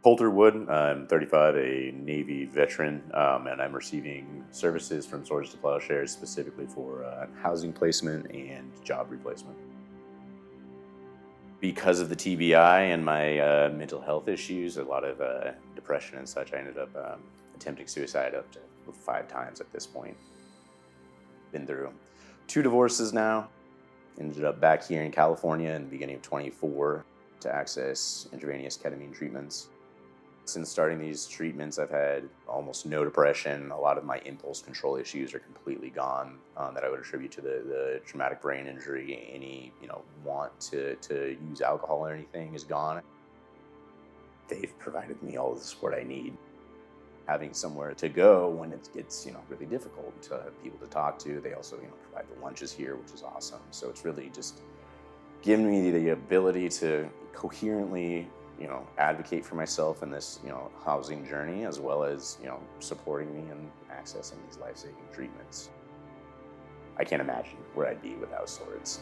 Colter Wood. I'm 35, a Navy veteran, and I'm receiving services from Swords to Plowshares specifically for housing placement and job replacement. Because of the TBI and my mental health issues, a lot of depression and such, I ended up attempting suicide up to 5 times at this point. Been through 2 divorces now. Ended up back here in California in the beginning of 24 to access intravenous ketamine treatments. Since starting these treatments, I've had almost no depression. A lot of my impulse control issues are completely gone, that I would attribute to the traumatic brain injury. Any want to use alcohol or anything is gone. They've provided me all the support I need. Having somewhere to go when it gets really difficult, to have people to talk to. They also provide the lunches here, which is awesome. So it's really just given me the ability to coherently advocate for myself in this housing journey, as well as supporting me and accessing these life-saving treatments. I can't imagine where I'd be without Swords.